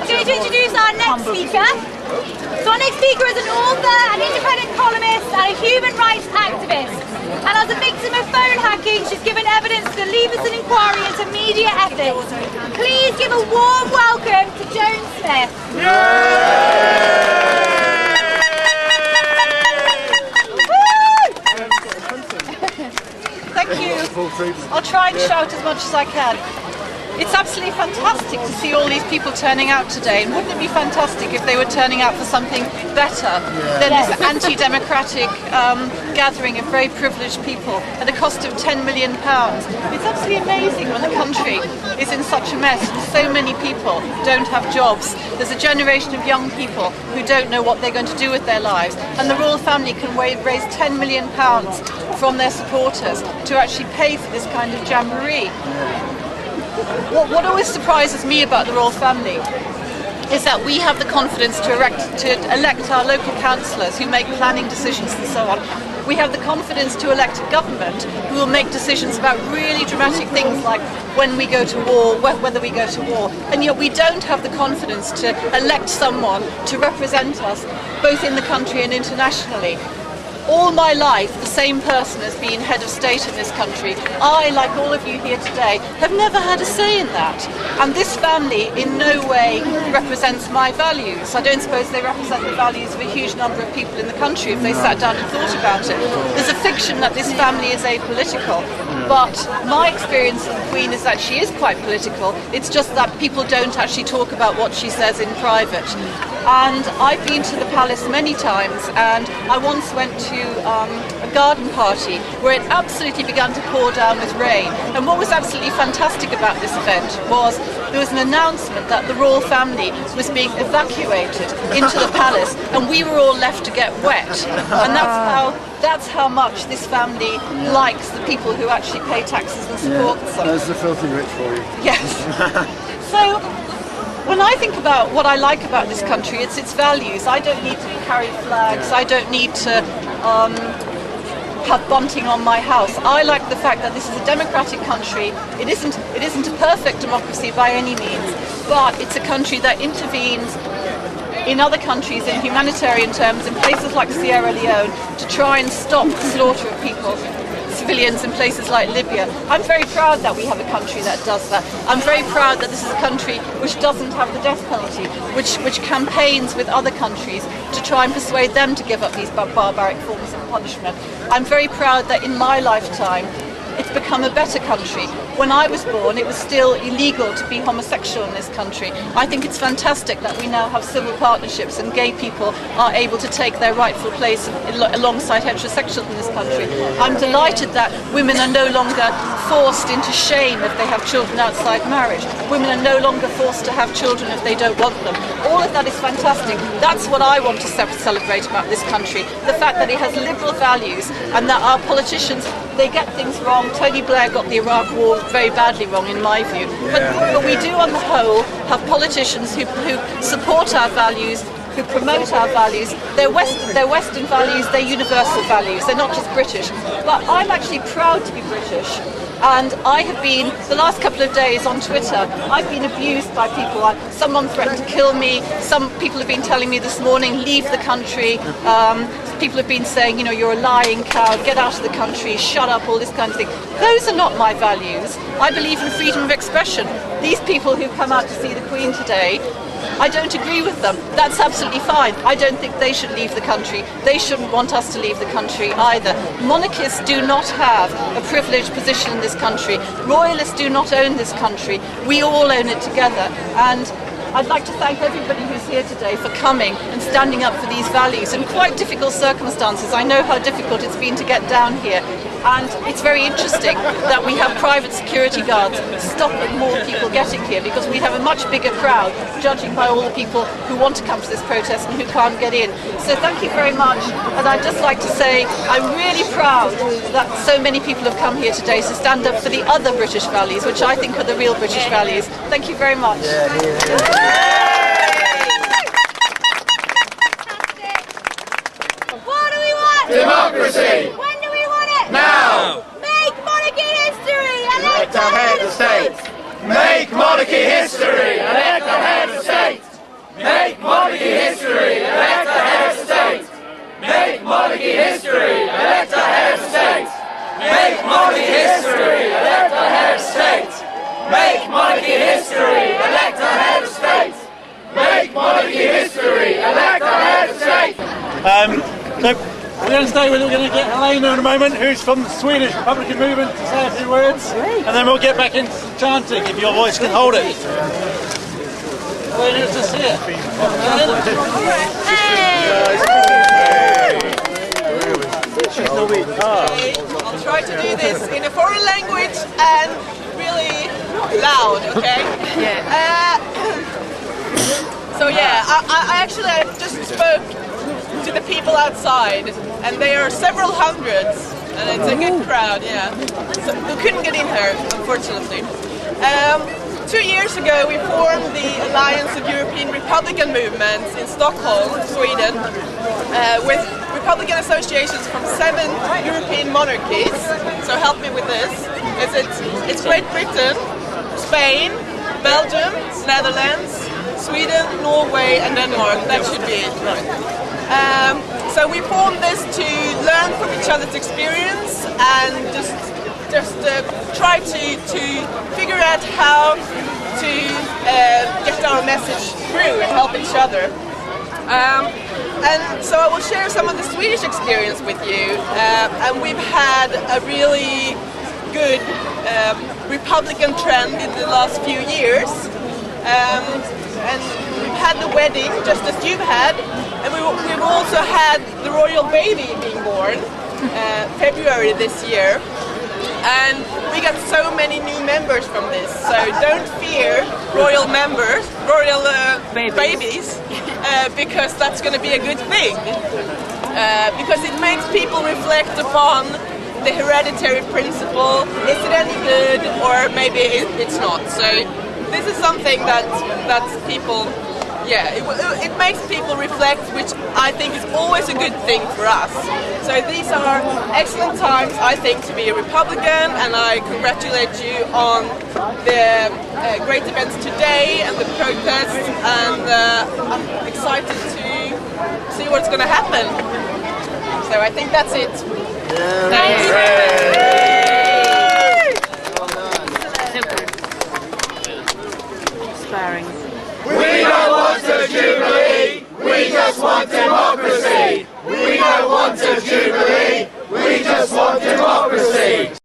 going to introduce our next speaker. So our next speaker is an author, an independent columnist and a human rights activist. And as a victim of phone hacking, she's given evidence to the Leverson inquiry into media ethics. Please give a warm welcome to Joan Smith. Thank you. I'll try and shout as much as I can. It's absolutely fantastic to see all these people turning out today, and wouldn't it be fantastic if they were turning out for something better than this anti-democratic gathering of very privileged people at a cost of £10 million. It's absolutely amazing when the country is in such a mess and so many people don't have jobs. There's a generation of young people who don't know what they're going to do with their lives, and the royal family can raise £10 million from their supporters to actually pay for this kind of jamboree. What always surprises me about the royal family is that we have the confidence to elect our local councillors who make planning decisions and so on. We have the confidence to elect a government who will make decisions about really dramatic things like when we go to war, whether we go to war. And yet we don't have the confidence to elect someone to represent us both in the country and internationally. All my life, the same person has been head of state in this country. I, like all of you here today, have never had a say in that. And this family in no way represents my values. I don't suppose they represent the values of a huge number of people in the country if they sat down and thought about it. There's a fiction that this family is apolitical, but my experience of the Queen is that she is quite political. It's just that people don't actually talk about what she says in private. And I've been to the palace many times, and I once went to a garden party where it absolutely began to pour down with rain. And what was absolutely fantastic about this event was there was an announcement that the royal family was being evacuated into the palace, and we were all left to get wet. And that's how much this family likes the people who actually pay taxes and support them. There's the filthy rich for you. Yes. So when I think about what I like about this country, it's its values. I don't need to carry flags. I don't need to have bunting on my house. I like the fact that this is a democratic country. It isn't a perfect democracy by any means, but it's a country that intervenes in other countries in humanitarian terms, in places like Sierra Leone, to try and stop the slaughter of people, civilians in places like Libya. I'm very proud that we have a country that does that. I'm very proud that this is a country which doesn't have the death penalty, which campaigns with other countries to try and persuade them to give up these barbaric forms of punishment. I'm very proud that in my lifetime it's become a better country. When I was born, it was still illegal to be homosexual in this country. I think it's fantastic that we now have civil partnerships and gay people are able to take their rightful place alongside heterosexuals in this country. I'm delighted that women are no longer forced into shame if they have children outside marriage. Women are no longer forced to have children if they don't want them. All of that is fantastic. That's what I want to celebrate about this country. The fact that it has liberal values and that our politicians, they get things wrong. Tony Blair got the Iraq War very badly wrong in my view. But we do on the whole have politicians who support our values, who promote our values. They're Western values, they're universal values, they're not just British. But I'm actually proud to be British. And I have been, the last couple of days on Twitter, I've been abused by people. Someone threatened to kill me. Some people have been telling me this morning, leave the country. People have been saying, you know, you're a lying cow, get out of the country, shut up, all this kind of thing. Those are not my values. I believe in freedom of expression. These people who come out to see the Queen today, I don't agree with them. That's absolutely fine. I don't think they should leave the country. They shouldn't want us to leave the country either. Monarchists do not have a privileged position in this country. Royalists do not own this country. We all own it together. And I'd like to thank everybody who's here today for coming and standing up for these values in quite difficult circumstances. I know how difficult it's been to get down here. And it's very interesting that we have private security guards stopping more people getting here, because we have a much bigger crowd, judging by all the people who want to come to this protest and who can't get in. So thank you very much. And I'd just like to say I'm really proud that so many people have come here today to stand up for the other British values, which I think are the real British values. Thank you very much. What do we want? Democracy! When do we want it? Now! Make monarchy history! Elect our head of state! Make monarchy history! Elect our head of state! So we're going to stay with. We're going to get Helena in a moment, who's from the Swedish Republican movement, to say a few words, and then we'll get back into some chanting if your voice can hold it. Helena, it's just here. I'll try to do this in a foreign language and really loud, okay? So yeah, I just spoke to the people outside, and they are several hundreds, and it's a good crowd, yeah. So we couldn't get in here, unfortunately. 2 years ago, we formed the Alliance of European Republican Movements in Stockholm, Sweden, with Republican associations from 7 European monarchies. So help me with this. It's Great Britain, Spain, Belgium, Netherlands, Sweden, Norway, and Denmark. That should be it, right? So we formed this to learn from each other's experience and just try to figure out how to get our message through and help each other. And so I will share some of the Swedish experience with you. And we've had a really good Republican trend in the last few years. And we've had the wedding, just as you've had, and we've also had the royal baby being born February this year. And we got so many new members from this, so don't fear royal members, royal babies, because that's going to be a good thing. Because it makes people reflect upon the hereditary principle. Is it any good, or maybe it's not? So this is something that's people, it makes people reflect, which I think is always a good thing for us. So these are excellent times, I think, to be a Republican, and I congratulate you on the great events today and the protests, and I'm excited to see what's going to happen. So I think that's it. Thank you.